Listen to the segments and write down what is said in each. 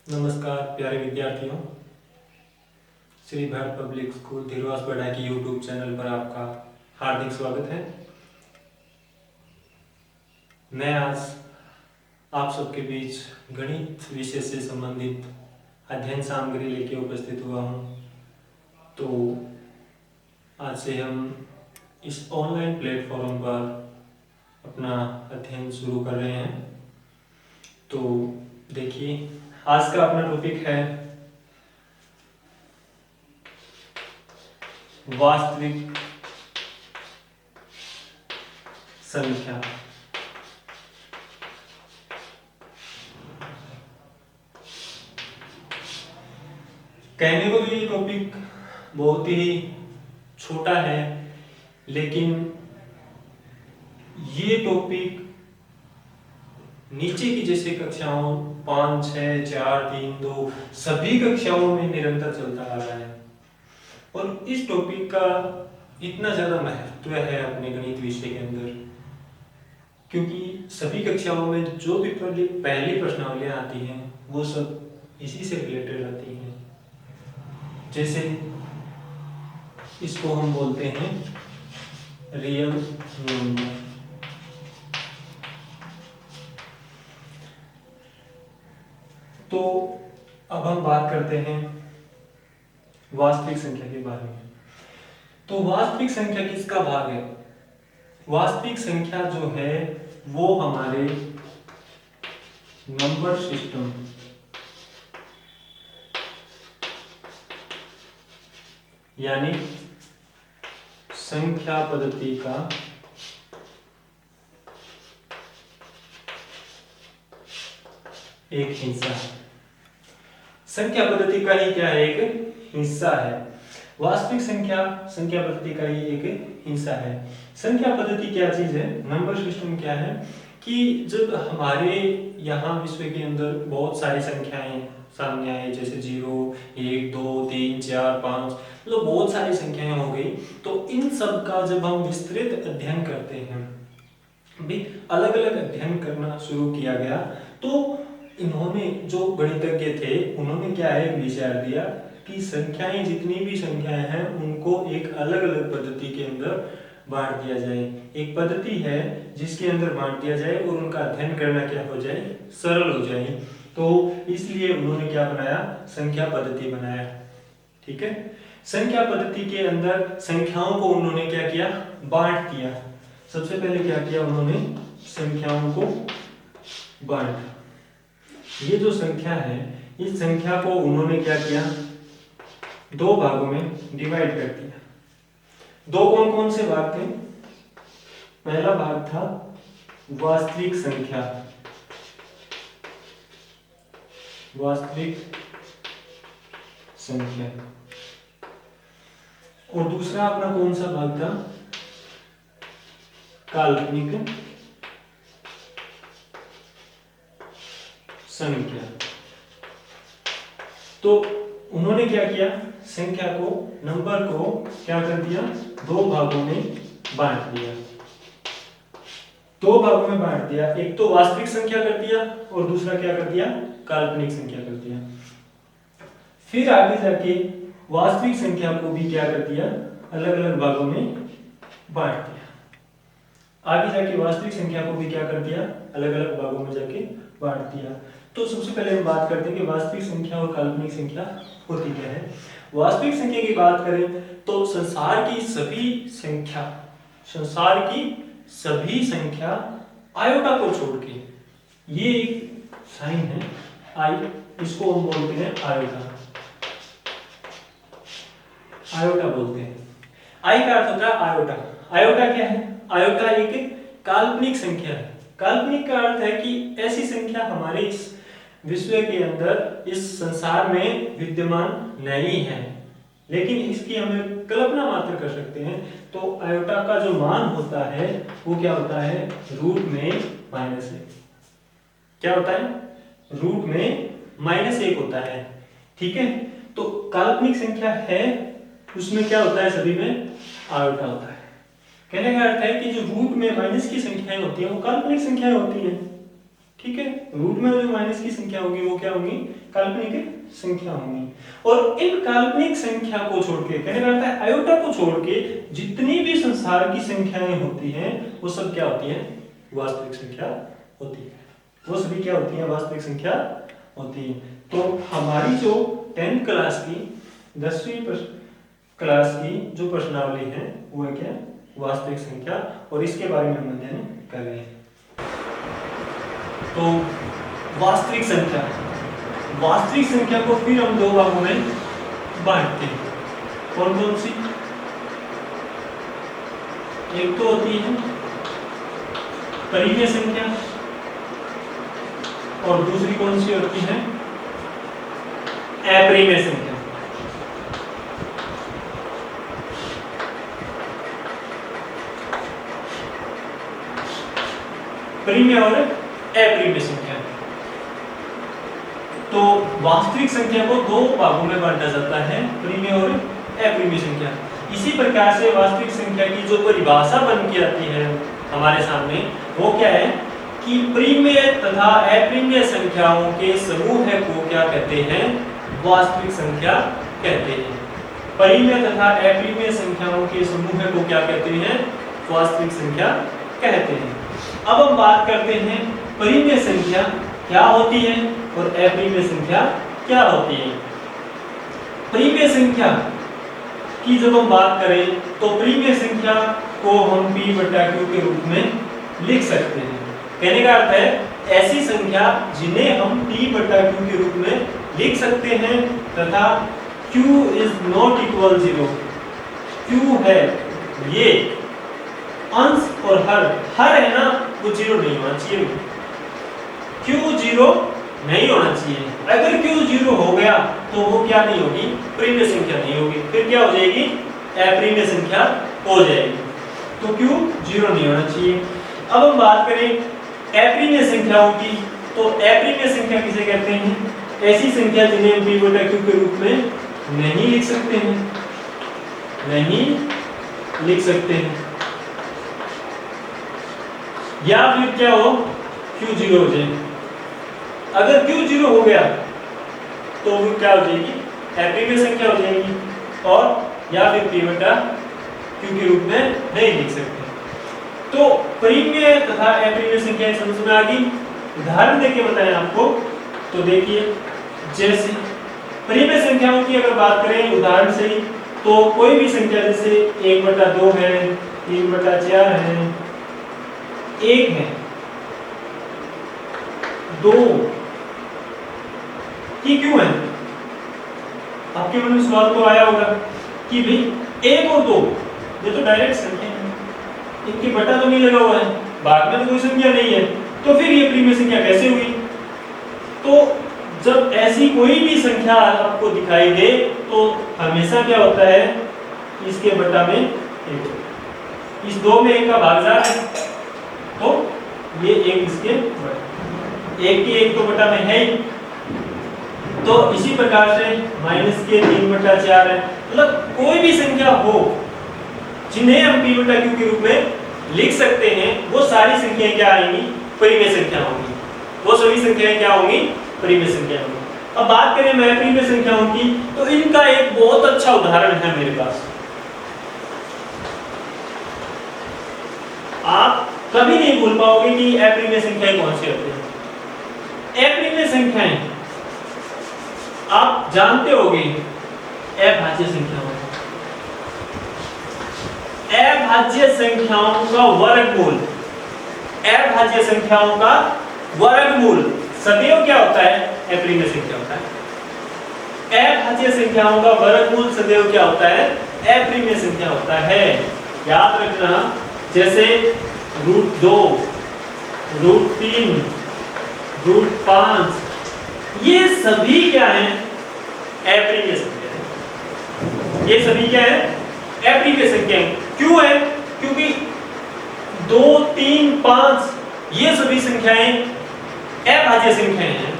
नमस्कार प्यारे विद्यार्थियों। श्री भारत पब्लिक स्कूल धीरवास बड़ा की यूट्यूब चैनल पर आपका हार्दिक स्वागत है। मैं आज आप सबके बीच गणित विषय से संबंधित अध्ययन सामग्री लेके उपस्थित हुआ हूँ। तो आज से हम इस ऑनलाइन प्लेटफॉर्म पर अपना अध्ययन शुरू कर रहे हैं। तो देखिए, आज का अपना टॉपिक है वास्तविक संख्या। कहने को तो ये टॉपिक बहुत ही छोटा है, लेकिन ये टॉपिक नीचे की जैसे कक्षाओं 5, 6, 4, 3, 2 सभी कक्षाओं में निरंतर चलता आ रहा है। और इस टॉपिक का इतना ज़्यादा महत्व है अपने गणित विषय के अंदर, क्योंकि सभी कक्षाओं में जो भी पहली प्रश्नावलियाँ आती हैं वो सब इसी से रिलेटेड आती हैं। जैसे इसको हम बोलते हैं रियल नंबर। तो अब हम बात करते हैं वास्तविक संख्या के बारे में। तो वास्तविक संख्या किसका भाग है? वास्तविक संख्या जो है वो हमारे नंबर सिस्टम यानी संख्या पद्धति का एक हिस्सा है। संख्या पद्धति का ही क्या है? एक हिस्सा है। वास्तविक संख्या पद्धति का ही एक हिस्सा है। संख्या पद्धति क्या चीज है? नंबर सिस्टम क्या है कि जब हमारे यहाँ विश्व के अंदर बहुत सारी संख्याएं सामने आए, जैसे 0, 1, 2, 3, 4, 5, मतलब बहुत सारी संख्याएं हो गई, तो इन सब का जब हम विस्तृत अध्ययन करते हैं, भी अलग अलग अध्ययन करना शुरू किया गया, तो इन्होंने जो गणितज्ञ थे उन्होंने क्या है विचार दिया कि संख्याएं जितनी भी संख्याएं हैं उनको एक अलग अलग पद्धति के अंदर बांट दिया जाए। एक पद्धति है जिसके अंदर बांट दिया जाए और उनका अध्ययन करना क्या हो जाए? सरल हो जाए। तो इसलिए उन्होंने क्या बनाया? संख्या पद्धति बनाया। ठीक है। संख्या पद्धति के अंदर संख्याओं को उन्होंने क्या किया? बांट दिया। सबसे पहले क्या किया उन्होंने? संख्याओं को बांटा। ये जो संख्या है, इस संख्या को उन्होंने क्या किया? दो भागों में डिवाइड कर दिया। दो कौन कौन से भाग थे? पहला भाग था वास्तविक संख्या, वास्तविक संख्या, और दूसरा अपना कौन सा भाग था? काल्पनिक संख्या। तो उन्होंने क्या किया? संख्या को, नंबर को क्या कर दिया? दो भागों में बांट दिया। दो भागों में बांट दिया, एक तो वास्तविक संख्या कर दिया और दूसरा क्या कर दिया? काल्पनिक संख्या कर दिया। फिर आगे जाके वास्तविक संख्या को भी क्या कर दिया? अलग अलग भागों में बांट दिया। आगे जाके वास्तविक संख्या को भी क्या कर दिया? अलग अलग भागों में जाके बांट दिया। तो सबसे पहले हम बात करते हैं कि वास्तविक संख्या और काल्पनिक संख्या होती क्या है। वास्तविक संख्या की बात करें तो संसार की सभी संख्या आयोटा को छोड़ के, ये एक साइन है आई, इसको हम बोलते हैं आयोटा। आयोटा बोलते हैं। आई का अर्थ होता है आयोटा। आयोटा क्या है? आयोटा एक काल्पनिक संख्या है। काल्पनिक का अर्थ है कि ऐसी संख्या हमारे इस विश्व के अंदर, इस संसार में विद्यमान नहीं है, लेकिन इसकी हमें कल्पना मात्र कर सकते हैं। तो आयोटा का जो मान होता है वो क्या होता है? रूट में -1। क्या होता है? रूट में -1 होता है। ठीक है। तो काल्पनिक संख्या है, उसमें क्या होता है? सभी में आयोटा होता है। कहने का अर्थ है कि जो रूट में माइनस की संख्याएं होती हैं वो काल्पनिक संख्याएं होती हैं। ठीक है, रूट में जो माइनस की संख्या होगी वो क्या होगी, काल्पनिक संख्या होगी। और इन काल्पनिक संख्या को छोड़ के, कहने का अर्थ है आयोटा को छोड़ के जितनी भी संसार की संख्याएं होती हैं वो सब क्या होती हैं, वास्तविक संख्या होती है। वो सभी क्या होती है, वास्तविक संख्या होती है। तो हमारी जो 10th क्लास की 10वीं क्लास की जो प्रश्नावली है वो है क्या, वास्तविक संख्या, और इसके बारे में हम अध्ययन कर रहे हैं। तो वास्तविक संख्या, वास्तविक संख्या को फिर हम दो भागों में बांटते हैं। कौन कौन सी, एक तो होती है परिमेय संख्या और दूसरी कौन सी होती है, अपरिमेय संख्या। परिमेय और अपरिमेय संख्या। तो वास्तविक संख्या को दो भागों में बांटा जाता है, परिमेय और अपरिमेय संख्या। इसी प्रकार से वास्तविक संख्या की जो परिभाषा बन के आती है हमारे सामने वो क्या है कि परिमेय तथा अपरिमेय संख्याओं के समूह को क्या कहते हैं, वास्तविक संख्या कहते हैं। परिमेय तथा अपरिमेय संख्याओं के समूह को क्या कहते हैं, वास्तविक संख्या कहते हैं। अब हम बात करते हैं परिमेय संख्या क्या होती है और अपरिमेय संख्या क्या होती है। परिमेय संख्या की जब हम बात करें तो परिमेय संख्या को हम p/q के रूप में लिख सकते हैं। कहने का अर्थ है ऐसी संख्या जिन्हें हम p/q के रूप में लिख सकते हैं तथा q is not equal 0, q है ये अंश और हर है ना वो 0 नहीं होना चाहिए, q 0 नहीं होना चाहिए। अगर q 0 हो गया तो वो क्या नहीं होगी, परिमेय संख्या नहीं होगी, फिर क्या हो जाएगी, अपरिमेय संख्या हो जाएगी। तो q 0 नहीं होना चाहिए। अब हम बात करें अपरिमेय संख्याओं की, तो अपरिमेय संख्या किसे कहते हैं, ऐसी संख्या जिन्हें हम p/q के रूप में नहीं लिख सकते हैं, नहीं लिख सकते हैं, या फिर क्या हो q 0 हो जाए। अगर q 0 हो गया तो वो क्या हो जाएगी, अपरिमेय संख्या हो जाएगी, और या फिर p/q के रूप में नहीं लिख सकते। तो परिमेय तथा अपरिमेय संख्याएं समझ में आ गई। उदाहरण देके बताएं आपको, तो देखिए जैसे परिमेय संख्याओं की अगर बात करें उदाहरण से, तो कोई भी संख्या जैसे 1/2 है, 3/4 है, 1 है, 2 ये क्यों है, आपके मन में सवाल तो आया होगा कि भाई 1 और 2 ये तो डायरेक्ट संख्या है, इनकी बटा तो नहीं लगा हुआ है, भाग में तो कोई संख्या नहीं है, तो फिर ये परिमेय संख्या कैसे हुई। तो जब ऐसी कोई भी संख्या आपको दिखाई दे तो हमेशा क्या होता है, इसके बटा में 1, इस 2 में 1 का भाग जा रहा है तो ये 1 इसके बटा, 1 की 1 तो बटा में है ही। तो इसी प्रकार से माइनस के 3/4 है, मतलब कोई भी संख्या हो जिन्हें हम p/q के रूप में लिख सकते हैं वो सारी संख्याएं क्या आएंगी, परिमेय संख्या होंगी, वो सभी संख्याएं क्या होंगी, परिमेय संख्या होंगी। अब बात करें मैं अपरिमेय संख्याओं की, तो इनका एक बहुत अच्छा उदाहरण है मेरे पास। आप कभी नहीं भूल पाओगे कि अपरिमेय संख्याएं कौन सी होती हैं। अपरिमेय संख्याएं आप जानते होंगे, अभाज्य संख्याओं, अभाज्य संख्याओं का वर्गमूल, अभाज्य संख्याओं का वर्गमूल सदैव क्या होता है, अपरिमेय संख्या होता है। अभाज्य संख्याओं का वर्गमूल सदैव क्या होता है, अपरिमेय संख्या होता है। याद रखना, जैसे √2, √3, √5 ये सभी क्या हैं, अपरिमेय संख्या है। ये सभी क्या है, अपरिमेय संख्या है। क्यों है, क्योंकि 2, 3, 5 ये सभी संख्याएं अभाज्य संख्याएं हैं,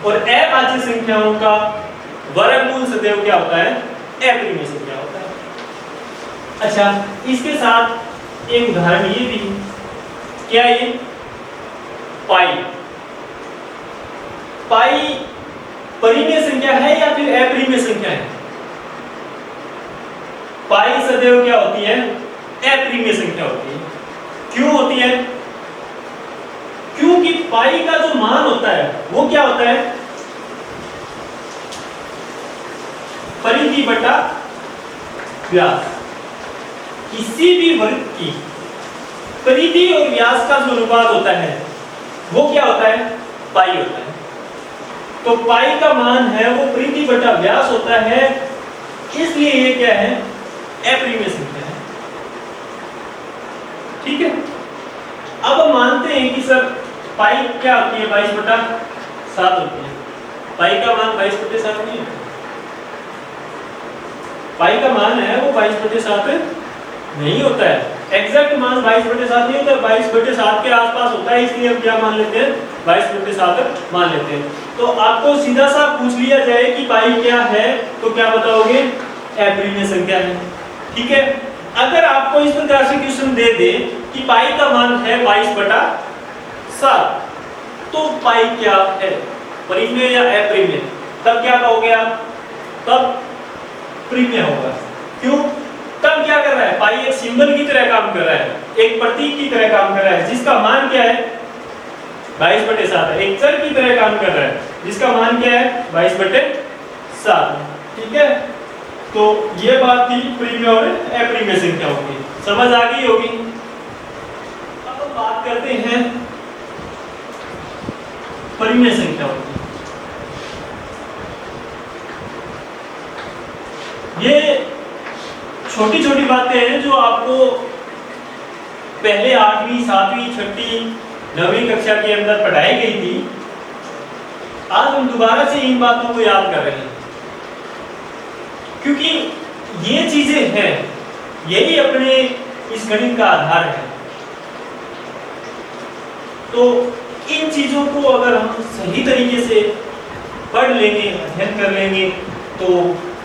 और अभाज्य संख्याओं का वर्गमूल सदैव क्या होता है, अपरिमेय संख्या होता है। अच्छा, इसके साथ एक उदाहरण ये भी, क्या ये पाई, पाई परिमेय संख्या है या फिर अपरिमेय संख्या है? पाई सदैव क्या होती है? अपरिमेय संख्या होती है। क्यों होती है? क्योंकि पाई का जो मान होता है वो क्या होता है? परिधि बटा व्यास। किसी भी वर्ग की परिधि और व्यास का जो अनुपात होता है वो क्या होता है? पाई होता है। तो पाई का मान है वो परिधि बटा व्यास होता है, इसलिए ये क्या है? अपरिमेय संख्या है। ठीक है। अब हम मानते हैं कि सर पाई क्या होती है? 22/7 होती है। पाई का मान 22/7 नहीं है। पाई का मान है वो 22/7 नहीं होता है। एग्जैक्ट मान 22/7 नहीं होता, 22/7 के आसपास होता है, इसलिए हम क्या मान लेते हैं? 22/7 मान लेते हैं। तो आपको सीधा सा पूछ लिया जाए कि पाई क्या है, तो क्या बताओगे? अपरिमेय संख्या है। ठीक है। अगर आपको इस प्रकार से क्वेश्चन दे दे कि पाई का मान है 22/7, तो पाई क्या है? परिमेय या अपरिमेय? तब क्या कहोगे आप? तब परिमेय होगा। क्यों? तब क्या कर रहा है? पाई एक सिंबल की तरह काम कर रहा है, एक प्रतीक की तरह काम कर रहा है, जिसका मान क्या है? 22/7 है। एक चर की तरह काम कर रहा है, जिसका मान क्या है? 22/7। ठीक है। तो ये बात थी परिमेय और अपरिमेय संख्याओं की। समझ आ गई होगी। अब हम बात करते हैं परिमेय संख्याओं की। ये छोटी छोटी बातें हैं जो आपको पहले 8वीं, 7वीं, 6वीं, 9वीं कक्षा के अंदर पढ़ाई गई थी। आज हम दोबारा से इन बातों को याद कर रहे हैं, क्योंकि ये चीजें हैं, यही अपने इस गणित का आधार है। तो इन चीजों को अगर हम सही तरीके से पढ़ लेंगे, अध्ययन कर लेंगे, तो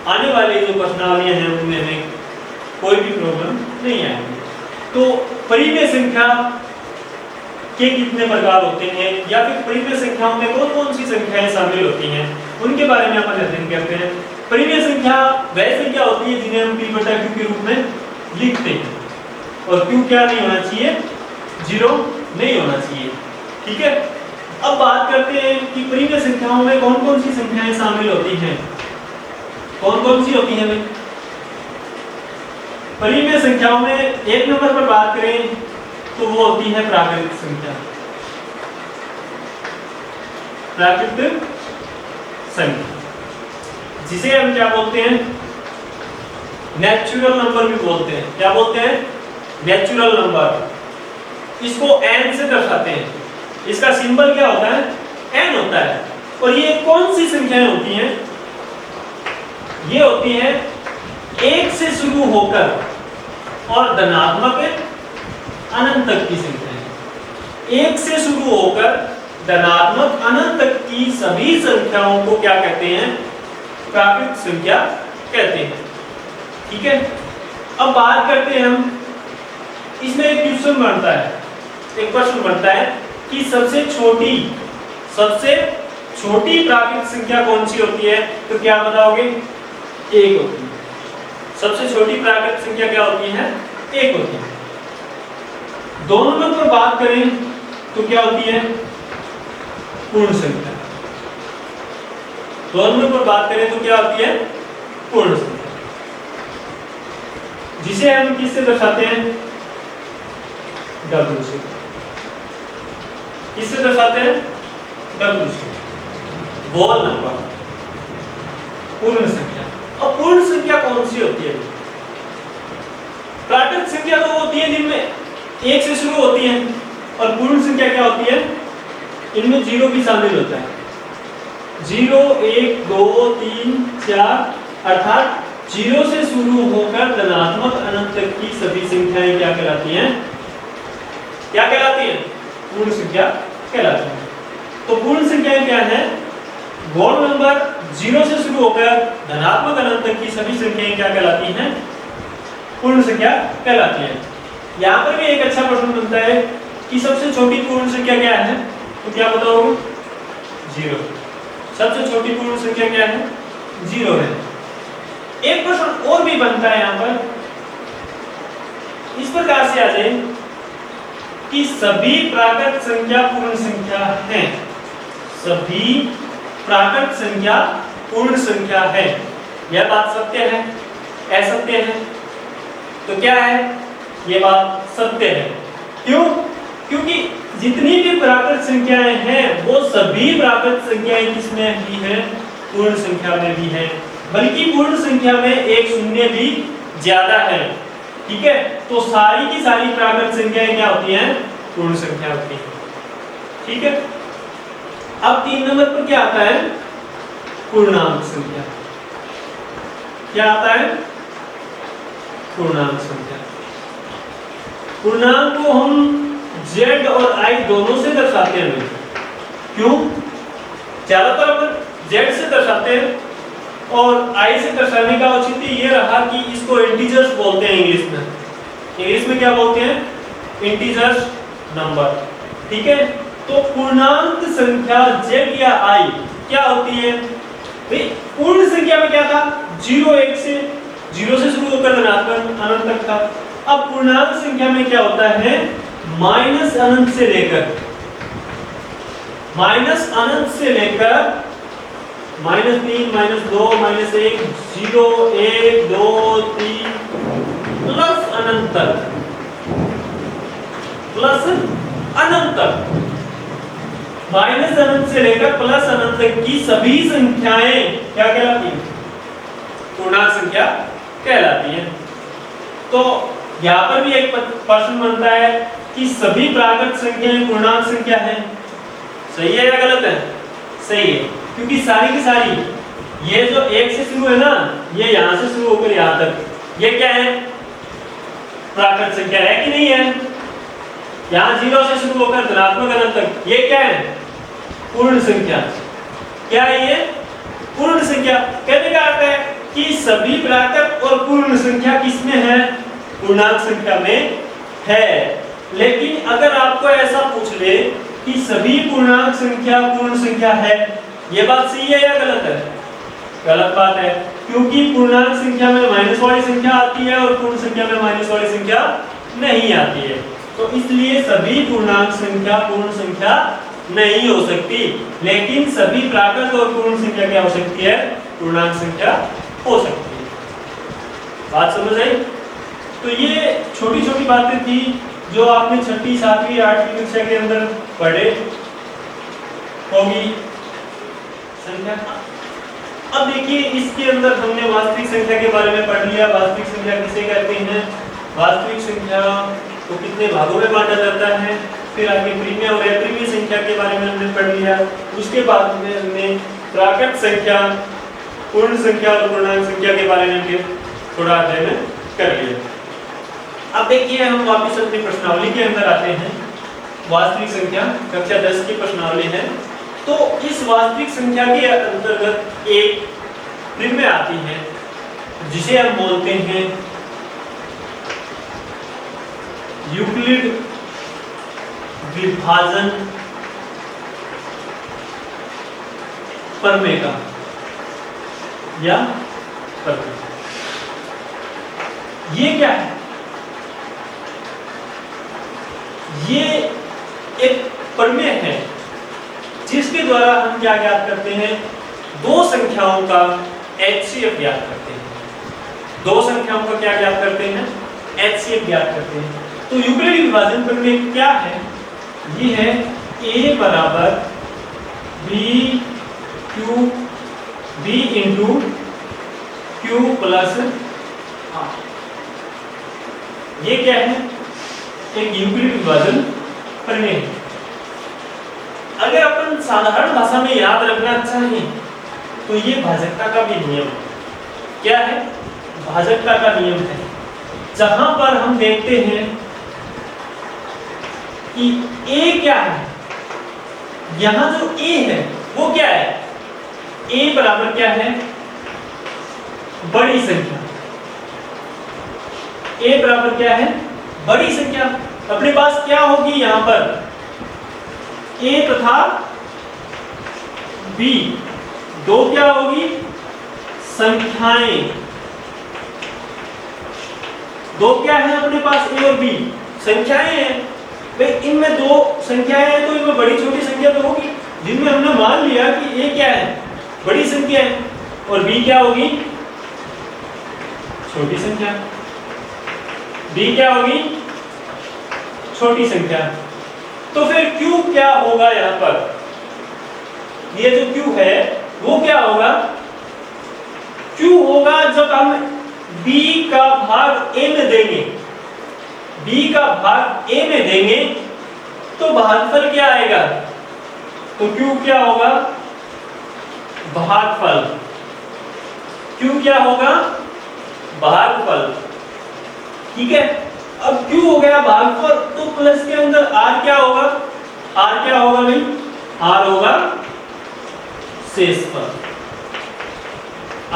आने वाले जो प्रश्नावलियां हैं उनमें हमें कोई भी प्रॉब्लम नहीं आएगी। तो परिमेय संख्या के कितने प्रकार होते हैं, या फिर परिमेय संख्याओं में कौन कौन सी संख्याएं शामिल होती हैं, उनके बारे में अपन अध्ययन करते हैं। परिमेय संख्या वह संख्या होती है जिन्हें हम P/Q के रूप में लिखते हैं, और Q क्या नहीं होना चाहिए? 0 नहीं होना चाहिए। ठीक है। अब बात करते हैं कि परिमेय संख्याओं में कौन कौन सी संख्याएं शामिल होती हैं। कौन कौन सी होती हैं भाई? परिमेय संख्याओं में एक नंबर पर बात करें तो वो होती है प्राकृतिक संख्या। प्राकृतिक संख्या जिसे हम क्या बोलते हैं? नेचुरल नंबर भी बोलते हैं। क्या बोलते हैं? Natural number. इसको n से दर्शाते हैं। इसका सिंबल क्या होता है? n होता है। और ये कौन सी संख्याएं होती हैं? ये होती हैं 1 से शुरू होकर और धनात्मक अनंत तक की संख्याएं। 1 से शुरू होकर धनात्मक अनंत तक की सभी संख्याओं को क्या कहते हैं? प्राकृतिक संख्या कहते हैं। ठीक है। अब बात करते हैं हम, इसमें एक क्वेश्चन बनता है, एक प्रश्न बनता है कि सबसे छोटी प्राकृतिक संख्या कौन सी होती है? तो क्या बताओगे? 1 होती है। सबसे छोटी प्राकृतिक संख्या क्या होती है? 1 होती है। 2 नंबर पर बात करें तो क्या होती है? पूर्ण संख्या। 2 नंबर पर बात करें तो क्या होती है? पूर्ण संख्या, जिसे हम किससे दर्शाते हैं? W से। किससे दर्शाते हैं? W से। होल नंबर, पूर्ण संख्या। अब पूर्ण संख्या कौन सी होती है? प्राकृतिक संख्या तो होती है जिनमें 1 से शुरू होती है, और पूर्ण संख्या क्या होती है? इनमें 0 भी शामिल होता है। 0, 1, 2, 3, 4, अर्थात 0 से शुरू होकर धनात्मक अनंत तक की सभी संख्याएं क्या कहलाती हैं? क्या कहलाती हैं? पूर्ण संख्या कहलाती हैं। तो पूर्ण संख्याएं क्या है? होल नंबर 0 से शुरू होकर धनात्मक अनंत तक की सभी संख्याएं क्या कहलाती हैं? पूर्ण संख्या कहलाती है। यहाँ पर भी एक अच्छा प्रश्न बनता है कि सबसे छोटी पूर्ण संख्या क्या है? तो क्या बताओगे? 0। सबसे छोटी पूर्ण संख्या क्या है? 0 है। एक प्रश्न और भी बनता है यहाँ पर, इस प्रकार से आ जाए कि सभी प्राकृत संख्या पूर्ण संख्या है। सभी प्राकृत संख्या पूर्ण संख्या है, यह बात सत्य है, असत्य है? तो क्या है? यह बात सत्य है। क्यों? क्योंकि जितनी भी प्राकृत संख्याएं हैं वो सभी प्राकृत संख्याएं किसमें भी हैं? पूर्ण संख्या में भी हैं, बल्कि पूर्ण संख्या में एक शून्य भी ज्यादा है। ठीक है, तो सारी की सारी प्राकृत संख्याएं क्या होती हैं? पूर्ण संख्या होती है। ठीक है, अब 3 नंबर पर क्या आता है? पूर्णांक संख्या। क्या आता है? पूर्णांक संख्या। पूर्णांक को हम z और i दोनों से दर्शाते हैं। क्यों? ज्यादातर अपन z से दर्शाते हैं और i से दर्शाने का औचित्य ये रहा कि इसको इंटीजर्स बोलते हैं इंग्लिश में। इंग्लिश में क्या बोलते हैं? Integers number. ठीक है, तो पूर्णांक संख्या z या i क्या होती है? भाई पूर्ण संख्या में क्या था? 0 1 से 0 से शुरू होकर धनात्मक अनंत तक था। अब पूर्णांक संख्या में क्या होता है? माइनस अनंत से लेकर -3, -2, -1, 0, 1, 2, 3 प्लस अनंत तक, प्लस अनंत तक, माइनस अनंत से लेकर प्लस अनंत तक की सभी संख्याएं क्या कहलाती हैं? पूर्णांक संख्या कहलाती हैं। तो यहाँ पर भी एक प्रश्न बनता है कि सभी प्राकृत संख्याएं पूर्णांक संख्या है। सही है या गलत है? सही है, क्योंकि सारी की सारी ये जो 1 से शुरू है ना, ये यहाँ से शुरू होकर यहाँ तक, ये क्या है? प्राकृत संख्या है कि नहीं है? यहाँ 0 से शुरू होकर धनात्मक अनंत तक, ये क्या है? पूर्ण संख्या। क्या है ये? पूर्ण संख्या। कहने का अर्थ है कि सभी प्राकृत और पूर्ण संख्या किसमें है? पूर्णांक संख्या में है। लेकिन अगर आपको ऐसा पूछ ले कि सभी पूर्णांक संख्या पूर्ण संख्या है, ये बात सही है या गलत है? गलत बात है, क्योंकि पूर्णांक संख्या में माइनस वाली संख्या आती है और पूर्ण संख्या में माइनस वाली संख्या नहीं आती है। तो इसलिए सभी पूर्णांक संख्या पूर्ण संख्या नहीं हो सकती, लेकिन सभी प्राकृत और पूर्ण संख्या क्या हो सकती है? पूर्णांक संख्या हो सकती है। बात समझ आई? तो ये छोटी छोटी बातें थी जो आपने 6वीं 7वीं 8वीं कक्षा के अंदर पढ़े होगी संख्या। अब देखिए इसके अंदर हमने वास्तविक संख्या के बारे में पढ़ लिया। वास्तविक संख्या किसे कहते हैं? वास्तविक संख्या को कितने भागों में बांटा जाता है? फिर आगे प्रीमिय और अप्रीमिय संख्या के बारे में हमने पढ़ लिया। उसके बाद में हमने प्राकृत संख्या, पूर्ण संख्या और पूर्णांक संख्या के बारे में भी थोड़ा अध्ययन कर लिया। अब देखिए हम वापस अपनी प्रश्नावली के अंदर आते हैं। वास्तविक संख्या कक्षा 10 की प्रश्नावली है। तो इस वास्तविक संख्या के अंतर्गत एक प्रीमिय आती है जिसे हम बोलते हैं यूक्लिड विभाजन प्रमेय का या प्रमेय। ये क्या है? ये एक प्रमेय है जिसके द्वारा हम क्या ज्ञात करते हैं? दो संख्याओं का HCF ज्ञात करते हैं। दो संख्याओं का क्या ज्ञात करते हैं? HCF ज्ञात करते हैं। तो यूक्लिड विभाजन प्रमेय क्या है? ये है A बराबर B into Q plus R। ये क्या है? एक यूक्लिड विभाजन प्रमेय है। अगर अपन साधारण भाषा में याद रखना चाहें तो ये भाजकता का भी नियम है। क्या है? भाजकता का नियम है, जहां पर हम देखते हैं कि A क्या है। यहां जो A है वो क्या है? A बराबर क्या है? बड़ी संख्या। A बराबर क्या है? बड़ी संख्या। अपने पास क्या होगी यहां पर? A तथा B दो क्या होगी? संख्याएं। दो क्या है अपने पास? ए और बी संख्याएं हैं। भाई इनमें दो संख्याएं हैं तो इनमें बड़ी छोटी संख्या तो होगी, जिनमें हमने मान लिया कि ए क्या है? बड़ी संख्या है और बी क्या होगी? छोटी संख्या। बी क्या होगी? छोटी संख्या। तो फिर Q क्या होगा यहां पर? ये जो Q है वो क्या होगा? Q होगा जब हम B का भाग A में देंगे, B का भाग A में देंगे तो भागफल क्या आएगा? तो Q क्या होगा? भागफल। Q क्या होगा? भागफल। ठीक है, अब Q हो गया भागफल, तो प्लस के अंदर R क्या होगा? R क्या होगा भाई? R होगा शेषफल।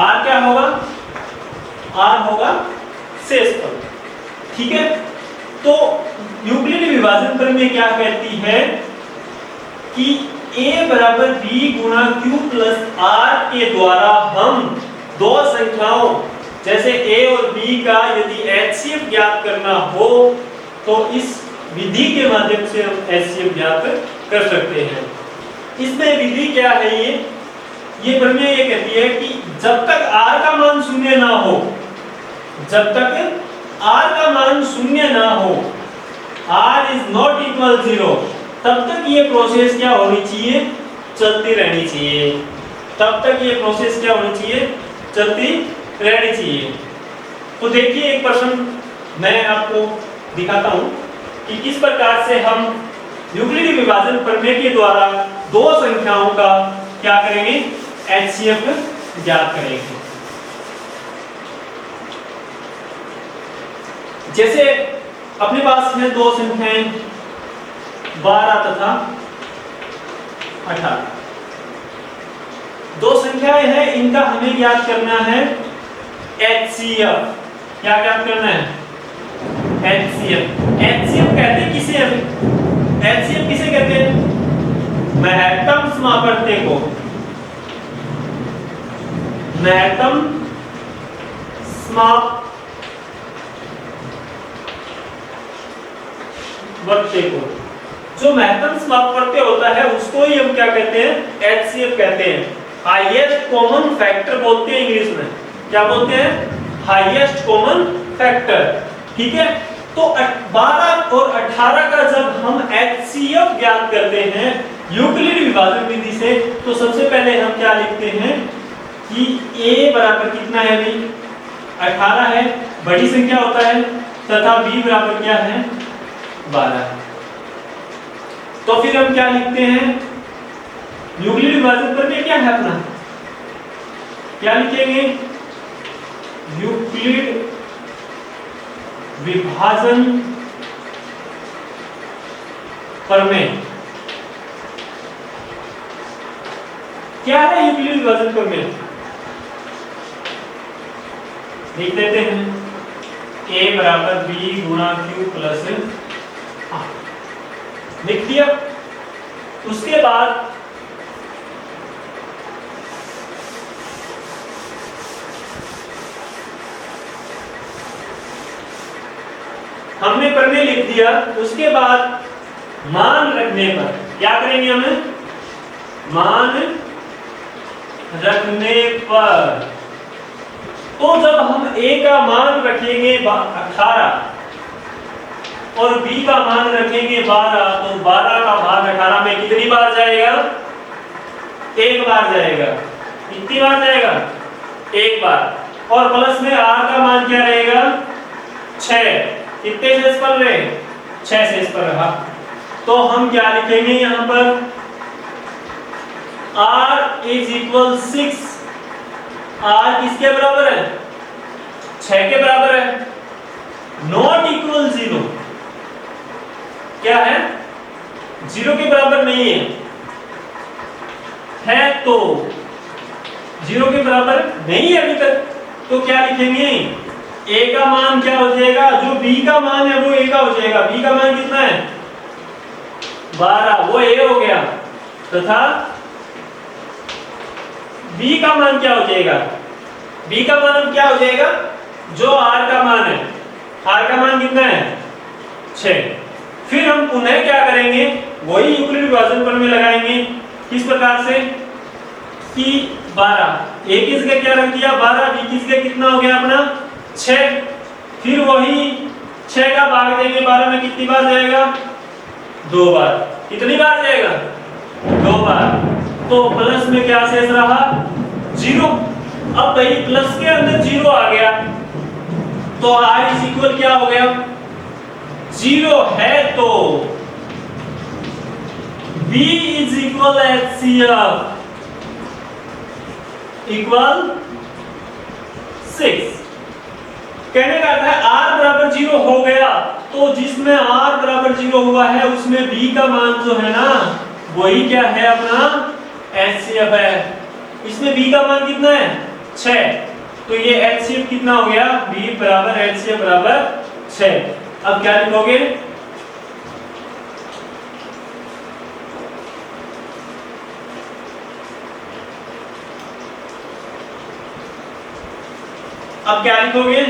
R क्या होगा? R होगा शेषफल। ठीक है, तो यूक्लिड विभाजन प्रमेय क्या कहती है कि A बराबर B गुणा Q प्लस R के द्वारा हम दो संख्याओं जैसे A और B का यदि HCF ज्ञात करना हो तो इस विधि के माध्यम से हम HCF ज्ञात कर सकते हैं। इसमें विधि क्या है? ये प्रमेय ये कहती है कि जब तक R का मान शून्य ना हो, जब तक R का मान शून्य ना हो, R इज नॉट इक्वल 0, तब तक ये प्रोसेस क्या होनी चाहिए? चलती रहनी चाहिए। तब तक ये प्रोसेस क्या होनी चाहिए? चलती रहनी चाहिए। तो देखिए एक प्रश्न मैं आपको दिखाता हूं कि किस प्रकार से हम यूक्लिडी विभाजन प्रमेय के द्वारा दो संख्याओं का क्या करेंगे? HCF ज्ञात करेंगे। जैसे अपने पास है दो संख्याएं 12 तथा 18। दो संख्याएं हैं, इनका हमें ज्ञात करना है HCF। क्या ज्ञात करना है? HCF। HCF कहते हैं किसे? HCF किसे कहते हैं? महत्तम समापवर्ती को। महत्तम समापवर्ती को। जो महत्तम समापवर्ती होता है उसको ही हम क्या कहते हैं? HCF कहते हैं। हाईएस्ट कॉमन फैक्टर बोलते हैं इंग्लिश में। क्या बोलते हैं? Highest common factor. ठीक है, तो 12 और 18 का जब हम HCF ज्ञात करते हैं यूक्लिड विभाजन विधि से, तो सबसे पहले हम क्या लिखते हैं कि A बराबर कितना है भाई? 18 है, बड़ी संख्या होता है, तथा B बराबर क्या है? 12। तो फिर हम क्या लिखते हैं? यूक्लिड विभाजन प्रमेय क्या है अपना? क्या लिखेंगे? यूक्लिड विभाजन प्रमेय। क्या है यूक्लिड विभाजन प्रमेय? लिख देते हैं A बराबर B गुणा Q प्लस R। लिख दिया। उसके बाद हमने प्रमेय लिख दिया। उसके बाद मान रखने पर क्या करेंगे? हमें मान रखने पर, तो जब हम A का मान रखेंगे 18 और B का मान रखेंगे 12, तो 12 का भाग 18 में कितनी बार जाएगा? एक बार जाएगा। कितनी बार जाएगा? एक बार। और प्लस में R का मान क्या रहेगा? 6। कितने शेषफल रहे? 6 शेषफल रहा। तो हम क्या लिखेंगे यहां पर? R is equal 6। R किसके बराबर है? 6 के बराबर है। Not equal 0। क्या है? 0 के बराबर नहीं है तो 0 के बराबर नहीं है अभी तक, तो क्या लिखेंगे? A का मान क्या हो जाएगा? जो B का मान है वो A का हो जाएगा। B का मान कितना है? 12, वो A हो गया, तथा b का मान क्या हो जाएगा, b का मान अब क्या हो जाएगा, जो r का मान है, r का मान कितना है 6। फिर हम पुनः क्या करेंगे, वही यूक्लिड विभाजन प्रमेय लगाएंगे। किस प्रकार से कि 12 a की जगह क्या रख दिया 12, b की जगह कितना हो गया अपना 6। फिर वही 6 का भाग देंगे 12 में, कितनी बार जाएगा 2 बार। कितनी बार जाएगा 2 बार। तो प्लस में क्या शेष रहा 0। अब भाई प्लस के अंदर 0 आ गया तो r इज इक्वल क्या हो गया 0 है, तो b is equal HCF equal 6। कहने का अर्थ है r बराबर 0 हो गया, तो जिसमें r बराबर 0 हुआ है उसमें b का मान जो है ना वही क्या है अपना HCF है। इसमें b का मान कितना है 6, तो ये HCF कितना हो गया b बराबर HCF बराबर 6। अब क्या लिखोगे, अब क्या लिखोगे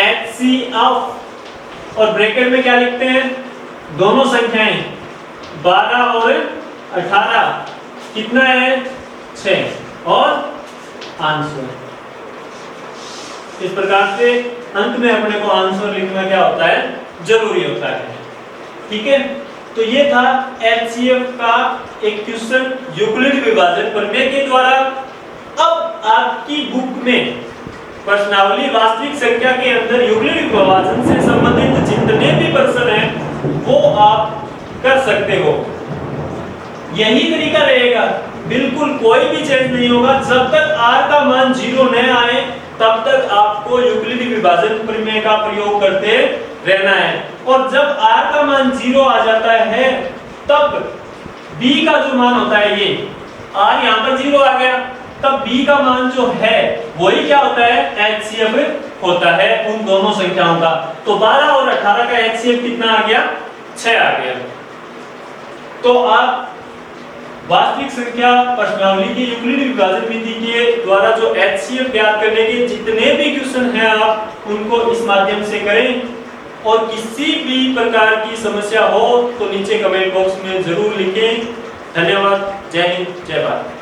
HCF और ब्रैकेट में क्या लिखते हैं, दोनों संख्याएं 12 और 18 कितना है 6 और आंसर। इस प्रकार से अंत में अपने को आंसर लिखना क्या होता है जरूरी होता है। ठीक है, तो ये था HCF का एक क्वेश्चन यूक्लिड विभाजन प्रमेय के द्वारा। अब आपकी बुक में प्रश्नावली वास्तविक संख्या के अंदर यूक्लिड विभाजन से संबंधित जितने भी प्रश्न हैं वो आप कर सकते हो। यही तरीका रहेगा, बिल्कुल कोई भी चेंज नहीं होगा। जब तक r का मान 0 न आए तब तक आपको यूक्लिड विभाजन प्रमेय का प्रयोग करते रहना है। और जब r का मान 0 आ जाता है तब b का जो मान होता है, ये r यहाँ पर 0 आ गया, तब b का मान जो है वही क्या होता है HCF होता है उन दोनों संख्याओं का। तो 12 और 18 का HCF कितना आ गया 6 आ गया। तो आप वास्तविक संख्या प्रश्नावली की यूक्लिड विभाजन विधि के द्वारा जो HCF ज्ञात करने के जितने भी क्वेश्चन हैं आप उनको इस माध्यम से करें। और किसी भी प्रकार की समस्या हो तो नीचे कमेंट बॉक्स में जरूर लिखें। धन्यवाद। जय हिंद, जय भारत।